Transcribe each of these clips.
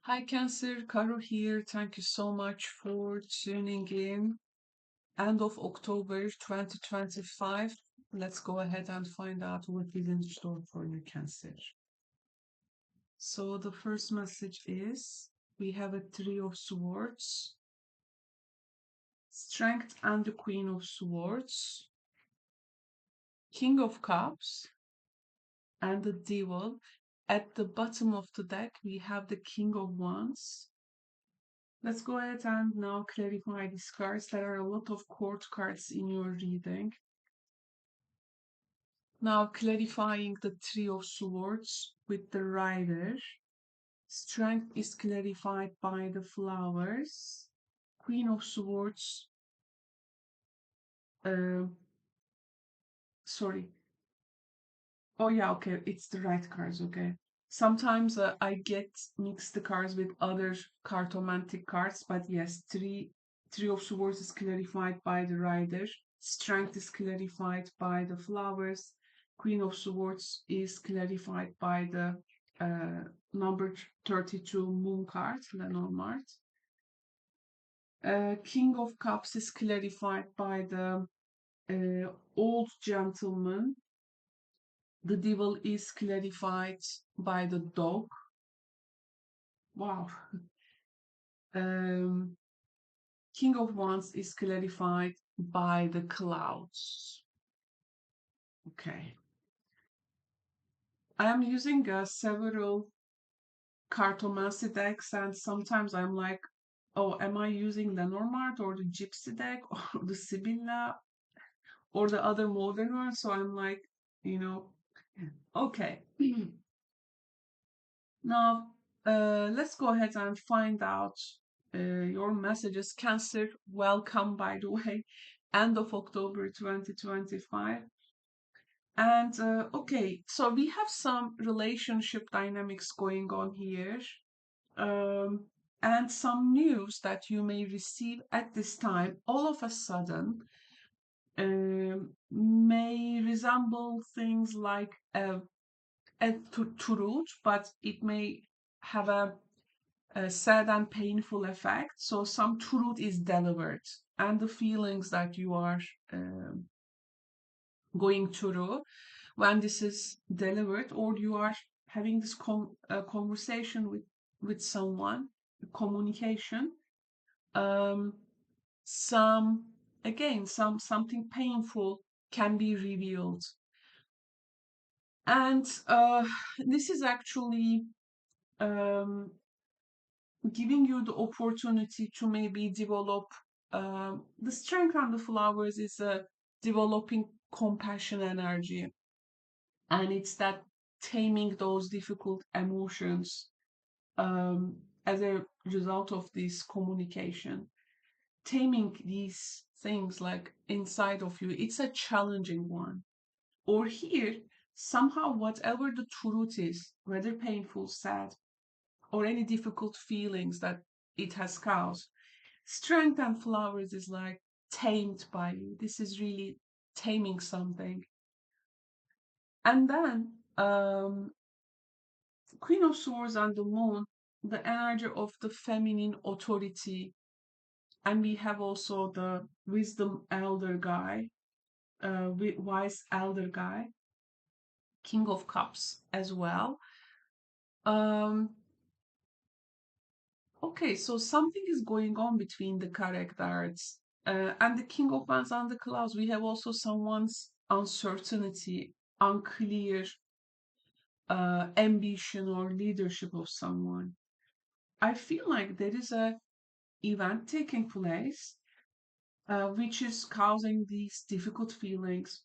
Hi, Cancer. Karo here. Thank you so much for tuning in. End of October 2025. Let's go ahead and find out what is in store for you, Cancer. So, the first message is we have a Three of Swords, Strength and the Queen of Swords, King of Cups, and the Devil. At the bottom of the deck, we have the King of Wands. Let's go ahead and now clarify these cards. There are a lot of court cards in your reading. Now clarifying the Three of Swords with the Rider. Strength is clarified by the flowers. Queen of Swords. Sorry. Oh yeah, okay. It's the right cards, okay. Sometimes I get mixed the cards with other cartomantic cards, but yes, Three of Swords is clarified by the Rider. Strength is clarified by the flowers. Queen of Swords is clarified by the number 32 Moon card, Lenormand. King of Cups is clarified by the Old Gentleman. The Devil is clarified by the Dog. Wow. King of Wands is clarified by the Clouds. Okay. I am using several cartomancy decks, and sometimes I'm like, oh, am I using Lenormand or the Gypsy deck or the Sibylla or the other modern one? So I'm like, okay. Now, let's go ahead and find out your messages. Cancer, welcome, by the way, end of October 2025. And okay, so we have some relationship dynamics going on here, and some news that you may receive at this time, all of a sudden, may resemble things like a truth, but it may have a sad and painful effect. So some truth is delivered, and the feelings that you are going through when this is delivered, or you are having this conversation with someone, communication, something painful can be revealed, and this is actually giving you the opportunity to maybe develop the strength and the flowers is developing compassion energy, and it's that taming those difficult emotions as a result of this communication, taming these things like inside of you. It's a challenging one. Or here, somehow, whatever the truth is, whether painful, sad, or any difficult feelings that it has caused, strength and flowers is like tamed by you. This is really taming something. And then Queen of Swords and the Moon, the energy of the feminine authority. And we have also the wisdom elder guy, wise elder guy, King of Cups as well. Okay, so something is going on between the characters. And the King of Wands and the Clouds, we have also someone's uncertainty, unclear ambition or leadership of someone. I feel like there is a event taking place which is causing these difficult feelings.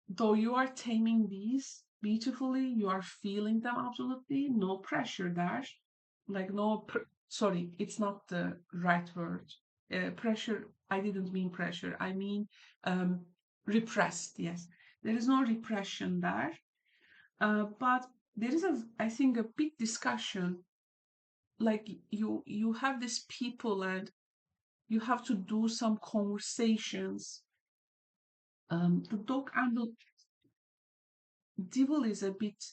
Though you are taming these beautifully, you are feeling them absolutely, no pressure there. Like, no, sorry, it's not the right word. Pressure, I didn't mean pressure, I mean repressed, yes. There is no repression there. But there is, I think, a big discussion. Like, you have these people and you have to do some conversations. The dog and the devil is a bit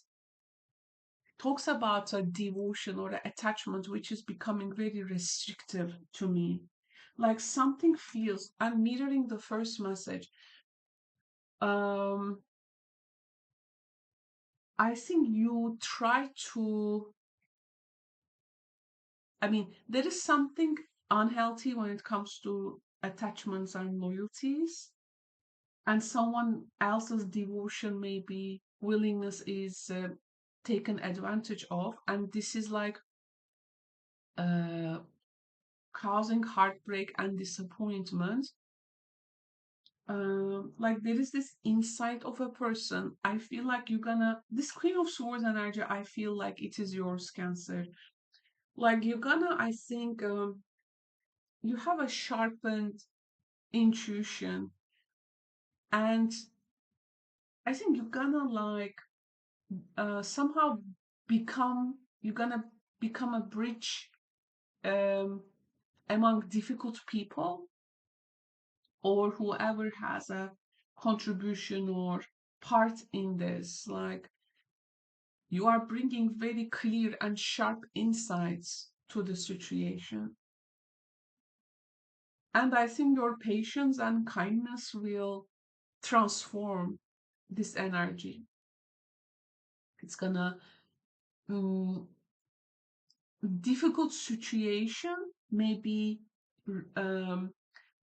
talks about a devotion or attachment which is becoming very restrictive to me. Like something feels, I'm mirroring the first message. Um, I think you try to, I mean, there is something unhealthy when it comes to attachments and loyalties, and someone else's devotion, maybe willingness, is taken advantage of, and this is like uh, causing heartbreak and disappointment. Like there is this insight of a person. I feel like you're gonna, this Queen of Swords energy, I feel like it is yours, Cancer. Like you're gonna, I think, you have a sharpened intuition, and I think you're gonna like somehow you're gonna become a bridge um, among difficult people, or whoever has a contribution or part in this. Like you are bringing very clear and sharp insights to the situation. And I think your patience and kindness will transform this energy. It's gonna, mm, difficult situation maybe um,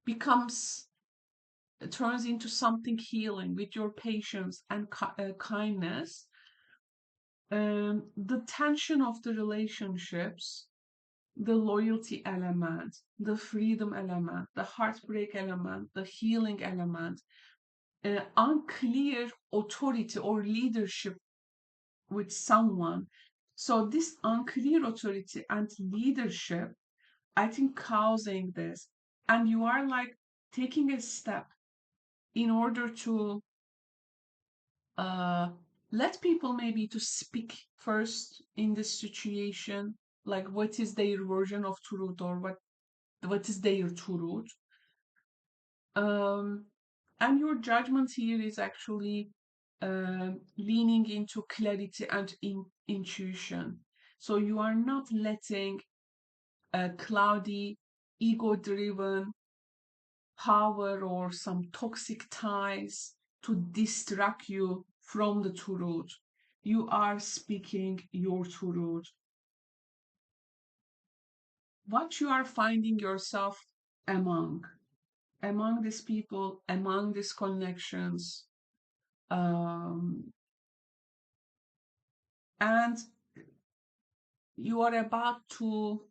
becomes turns into something healing with your patience and kindness. The tension of the relationships, the loyalty element, the freedom element, the heartbreak element, the healing element, unclear authority or leadership with someone. So, this unclear authority and leadership, I think, causing this. And you are like taking a step in order to uh, let people maybe to speak first in this situation, like what is their version of truth, or what is their truth. Um, and your judgment here is actually leaning into clarity and intuition. So you are not letting a cloudy, ego driven power or some toxic ties to distract you from the truth. You are speaking your truth. What you are finding yourself among, among these people, among these connections, um, and you are about to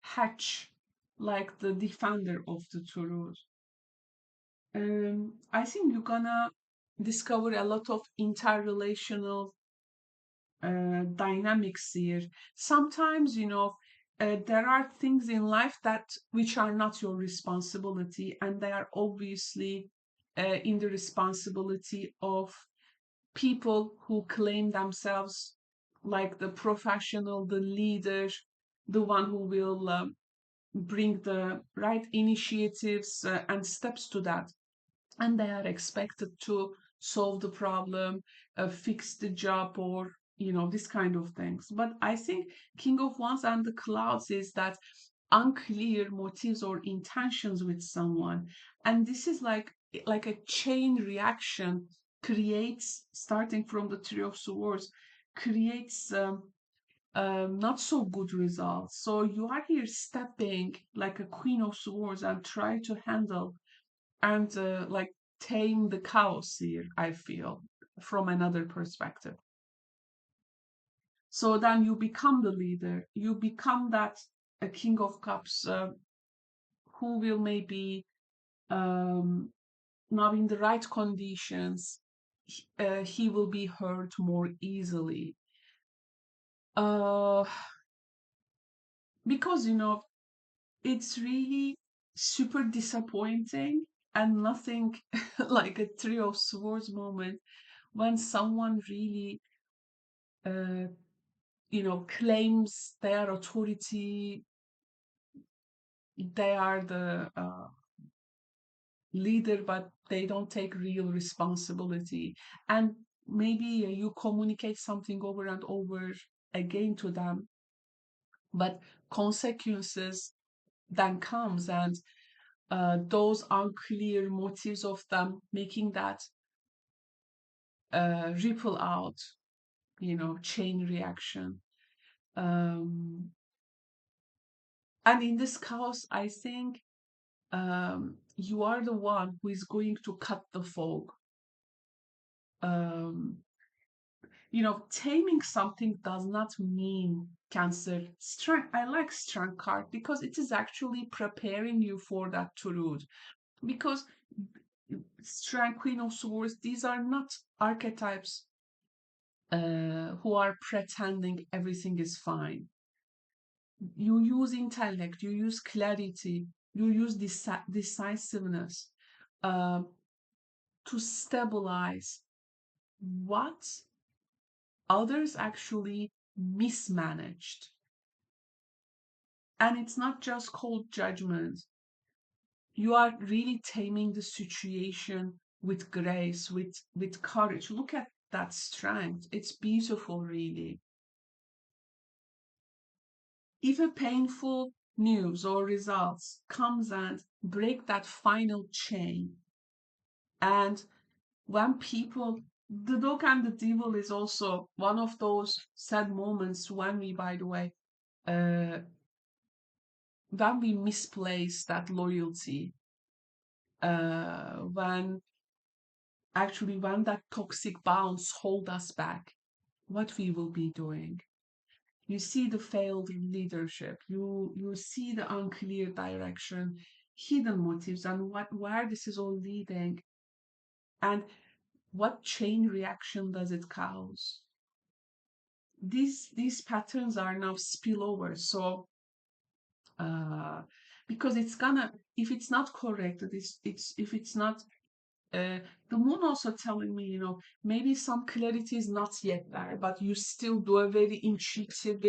hatch like the defender of the truth. I think you're gonna discover a lot of interrelational dynamics here. Sometimes, there are things in life that which are not your responsibility, and they are obviously in the responsibility of people who claim themselves like the professional, the leader, the one who will bring the right initiatives and steps to that. And they are expected to solve the problem, fix the job, or this kind of things. But I think King of Wands and the Clouds is that unclear motives or intentions with someone, and this is like a chain reaction creates, starting from the Three of Swords, creates not so good results. So you are here stepping like a Queen of Swords and try to handle and like tame the chaos here, I feel, from another perspective. So then you become the leader, you become that a King of Cups who will maybe um, now in the right conditions, he will be hurt more easily. Uh, because it's really super disappointing and nothing like a Three of Swords moment when someone really uh, claims their authority, they are the leader, but they don't take real responsibility. And maybe you communicate something over and over, again to them, but consequences then comes, and those unclear motives of them making that ripple out, chain reaction. Um, and in this chaos, I think you are the one who is going to cut the fog. Um, taming something does not mean Cancer strength. I like strength card because it is actually preparing you for that truth. Because strength, Queen of Swords, these are not archetypes who are pretending everything is fine. You use intellect, you use clarity, you use decisiveness uh, to stabilize what others actually mismanaged. And it's not just cold judgment. You are really taming the situation with grace, with courage. Look at that strength. It's beautiful, really. If a painful news or results comes and break that final chain, and when people, the dog and the devil is also one of those sad moments when we, by the way, uh, when we misplace that loyalty, when that toxic bounds hold us back, what we will be doing. You see the failed leadership, you see the unclear direction, hidden motives, and where this is all leading, and what chain reaction does it cause. These patterns are now spillover. So because it's gonna, if it's not corrected, it's if it's not uh, the moon also telling me, maybe some clarity is not yet there, but you still do a very intuitive,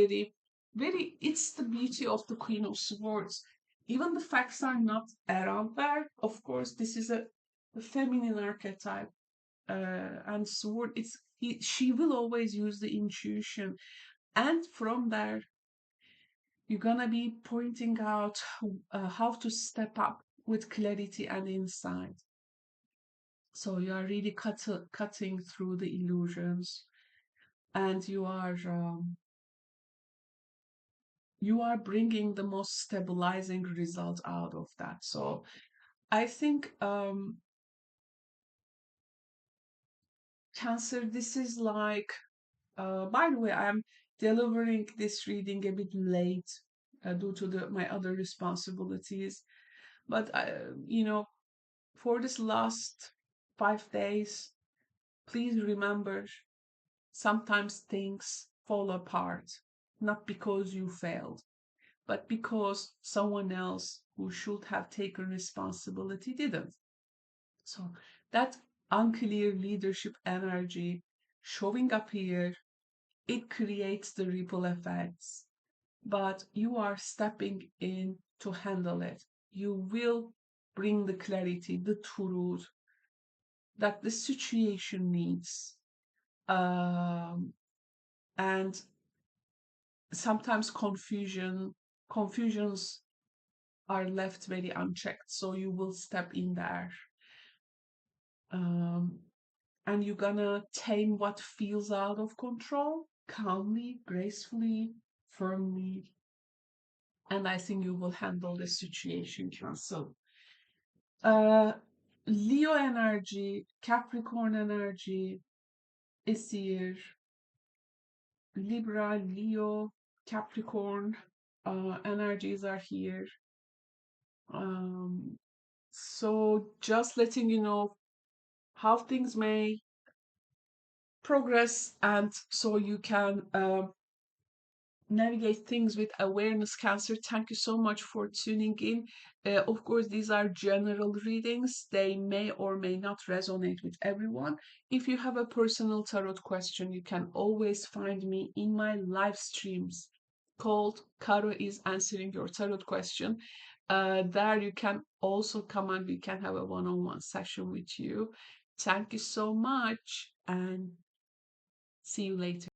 very, it's the beauty of the Queen of Swords. Even the facts are not around there. Of course, this is a feminine archetype, and sword, she will always use the intuition. And from there, you're gonna be pointing out how to step up with clarity and insight. So you are really cutting through the illusions, and you are bringing the most stabilizing result out of that. So I think Cancer, this is like, by the way, I'm delivering this reading a bit late due to my other responsibilities. But for this last 5 days, please remember, sometimes things fall apart, not because you failed, but because someone else who should have taken responsibility didn't. So that unclear leadership energy showing up here, it creates the ripple effects. But you are stepping in to handle it. You will bring the clarity, the truth that the situation needs. And sometimes confusions are left very unchecked. So you will step in there. Um, and you're gonna tame what feels out of control calmly, gracefully, firmly. And I think you will handle the situation, so Leo energy, Capricorn energy is here. Libra, Leo, Capricorn energies are here. So just letting you know how things may progress, and so you can navigate things with awareness, Cancer. Thank you so much for tuning in. Of course, these are general readings. They may or may not resonate with everyone. If you have a personal tarot question, you can always find me in my live streams called Karo is Answering Your Tarot Question. There you can also come and we can have a one-on-one session with you. Thank you so much, and see you later.